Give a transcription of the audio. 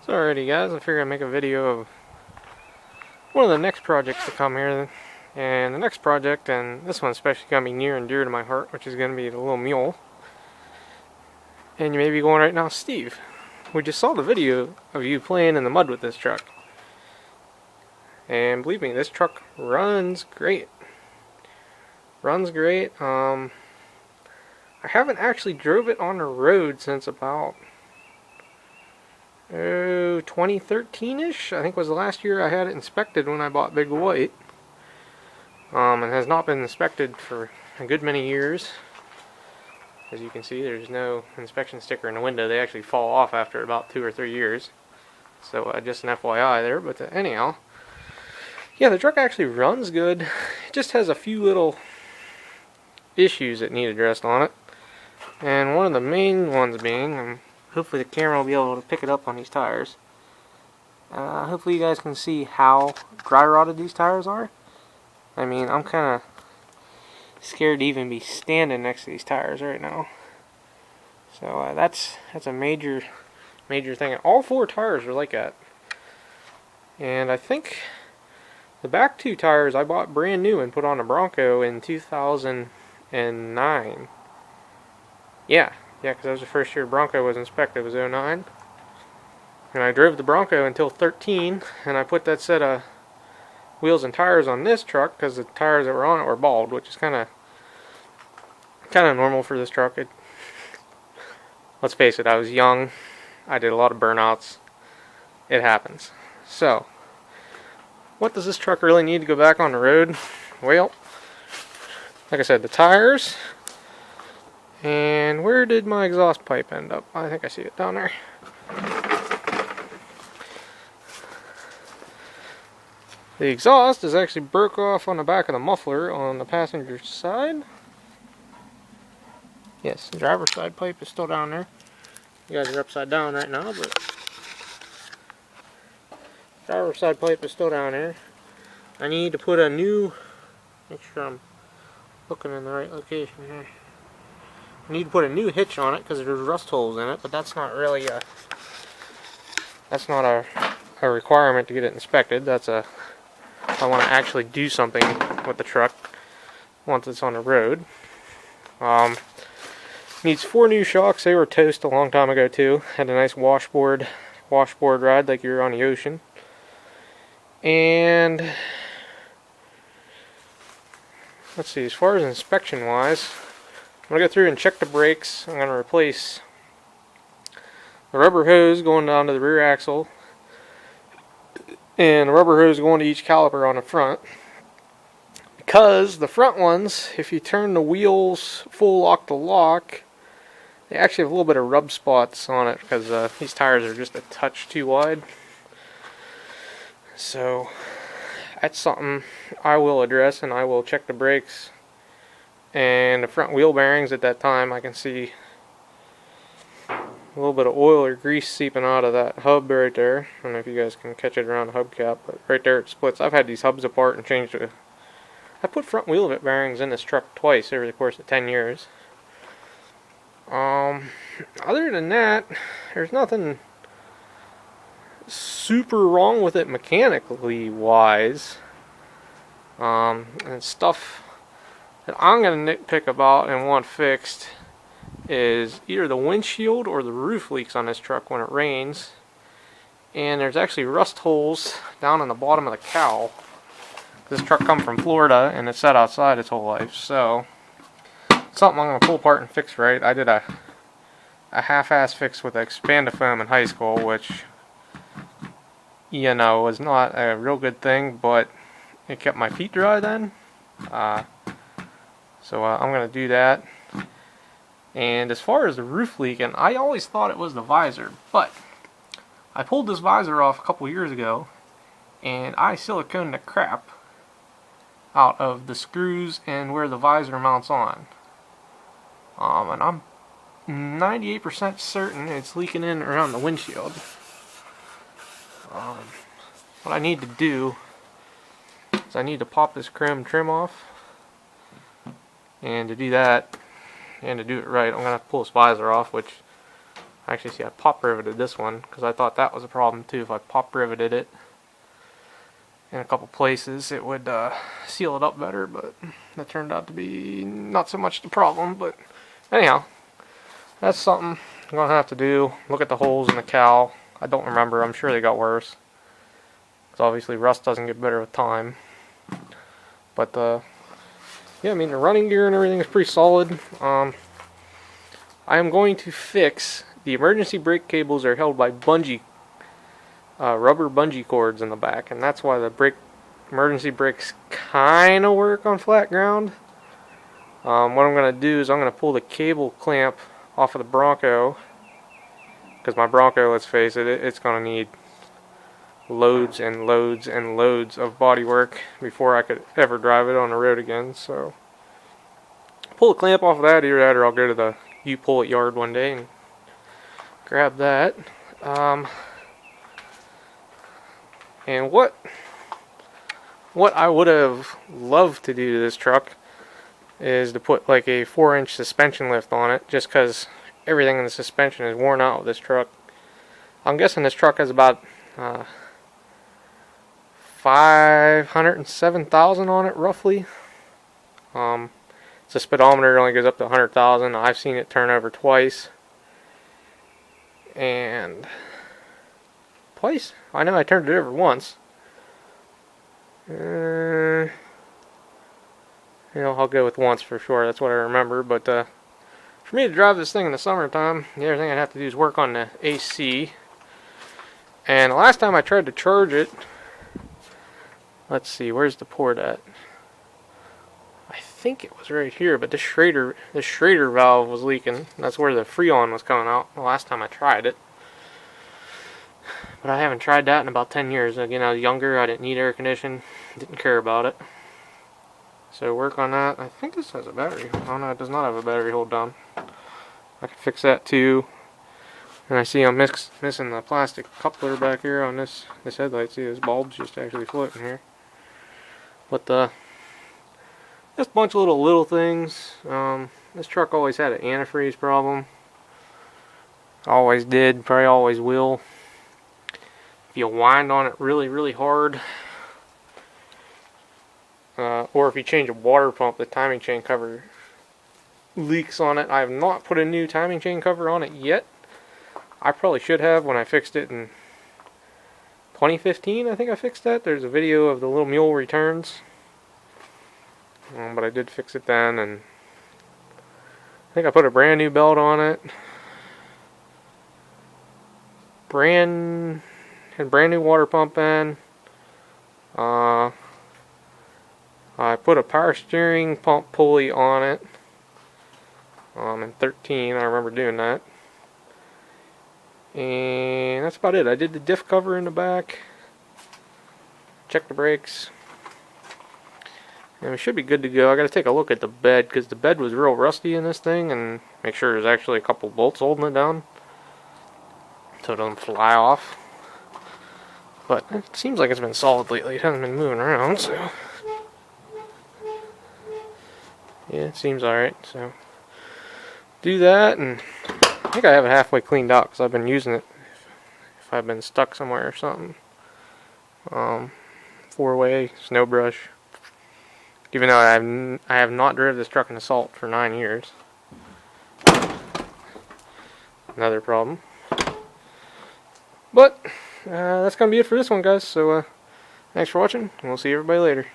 So alrighty guys, I figured I'd make a video of one of the next projects to come here. And the next project, and this one especially got me near and dear to my heart, which is going to be the Little Mule. And you may be going right now, Steve, we just saw the video of you playing in the mud with this truck. And believe me, this truck runs great. Runs great. I haven't actually drove it on the road since about 2013-ish, I think was the last year I had it inspected when I bought Big White. And has not been inspected for a good many years. As you can see, there's no inspection sticker in the window. They actually fall off after about 2 or 3 years. So just an FYI there, but anyhow. Yeah, the truck actually runs good. It just has a few little issues that need addressed on it. And one of the main ones being, hopefully the camera will be able to pick it up on these tires. Hopefully you guys can see how dry rotted these tires are. I mean, I'm kind of scared to even be standing next to these tires right now. So that's a major thing. All 4 tires are like that. And I think the back 2 tires I bought brand new and put on a Bronco in 2009. Yeah, because that was the first year Bronco was inspected, was 09. And I drove the Bronco until 13, and I put that set of wheels and tires on this truck because the tires that were on it were bald, which is kind of normal for this truck. Let's face it, I was young. I did a lot of burnouts. It happens. So, what does this truck really need to go back on the road? Well, like I said, the tires. And where did my exhaust pipe end up? I think I see it down there. The exhaust is actually broke off on the back of the muffler on the passenger side. Yes, the driver's side pipe is still down there. You guys are upside down right now, but driver's side pipe is still down there. I need to put a new, make sure I'm looking in the right location here. I need to put a new hitch on it because there's rust holes in it, but that's not really a requirement to get it inspected. That's I want to actually do something with the truck once it's on the road. Needs 4 new shocks. They were toast a long time ago too. Had a nice washboard ride like you're on the ocean. And let's see, as far as inspection wise, I'm going to go through and check the brakes. I'm going to replace the rubber hose going down to the rear axle and the rubber hose going to each caliper on the front. Because the front ones, if you turn the wheels full lock to lock, they actually have a little bit of rub spots on it because these tires are just a touch too wide. So that's something I will address, and I will check the brakes and the front wheel bearings. At that time I can see a little bit of oil or grease seeping out of that hub right there. I don't know if you guys can catch it around the hubcap, but right there it splits. I've had these hubs apart and changed it. I put front wheel bearings in this truck twice over the course of 10 years. Other than that, there's nothing super wrong with it mechanically wise. And stuff that I'm going to nitpick about and want fixed is either the windshield or the roof leaks on this truck when it rains. And there's actually rust holes down on the bottom of the cowl. This truck come from Florida and it's sat outside its whole life, so something I'm going to pull apart and fix right. I did a half-ass fix with Expandafoam in high school, which, you know, was not a real good thing, but it kept my feet dry then. So I'm going to do that. And as far as the roof leaking, I always thought it was the visor, but I pulled this visor off a couple years ago and I siliconed the crap out of the screws and where the visor mounts on. And I'm 98% certain it's leaking in around the windshield. What I need to do is I need to pop this chrome trim off. And to do that, and to do it right, I'm going to have to pull this visor off, which Actually, see, I pop riveted this one because I thought that was a problem too. If I pop riveted it in a couple places, it would seal it up better, but that turned out to be not so much the problem. But anyhow, that's something I'm going to have to do. Look at the holes in the cowl. I don't remember. I'm sure they got worse. Because obviously rust doesn't get better with time. But yeah, I mean, the running gear and everything is pretty solid. I am going to fix the emergency brake cables are held by bungee, rubber bungee cords in the back, and that's why the emergency brakes kind of work on flat ground. What I'm going to do is I'm going to pull the cable clamp off of the Bronco, because my Bronco, let's face it, it's going to need loads and loads and loads of body work before I could ever drive it on the road again. So pull the clamp off of that, either that or I'll go to the U-Pull-It yard one day and grab that. And what I would have loved to do to this truck is to put like a 4-inch suspension lift on it, just because everything in the suspension is worn out with this truck. I'm guessing this truck has about 507,000 on it roughly. It's a speedometer, it only goes up to 100,000. I've seen it turn over twice. And twice? I know I turned it over once. You know, I'll go with once for sure. That's what I remember. But for me to drive this thing in the summertime, the other thing I'd have to do is work on the AC. And the last time I tried to charge it, let's see, where's the port at? I think it was right here, but this Schrader valve was leaking. That's where the Freon was coming out the last time I tried it. But I haven't tried that in about 10 years. Again, I was younger, I didn't need air conditioning, didn't care about it. So work on that. I think this has a battery. Oh no, it does not have a battery hold down. I can fix that too. And I see I'm missing the plastic coupler back here on this headlight. See, this bulb's just actually floating here. But just a bunch of little things. This truck always had an antifreeze problem. Always did, probably always will. If you wind on it really hard, or if you change a water pump, the timing chain cover leaks on it. I have not put a new timing chain cover on it yet. I probably should have when I fixed it in 2015. I think I fixed that. There's a video of the Little Mule returns. But I did fix it then, and I think I put a brand new belt on it. Had brand new water pump in. I put a power steering pump pulley on it. In 13, I remember doing that. And that's about it. I did the diff cover in the back. Check the brakes. And we should be good to go. I gotta take a look at the bed, because the bed was real rusty in this thing, and make sure there's actually a couple bolts holding it down so it doesn't fly off. But it seems like it's been solid lately. It hasn't been moving around, so yeah, it seems alright. So do that, and I think I have it halfway cleaned out because I've been using it if I've been stuck somewhere or something. 4-way snow brush. Even though I have not driven this truck in the salt for 9 years. Another problem. But that's going to be it for this one, guys. So thanks for watching, and we'll see everybody later.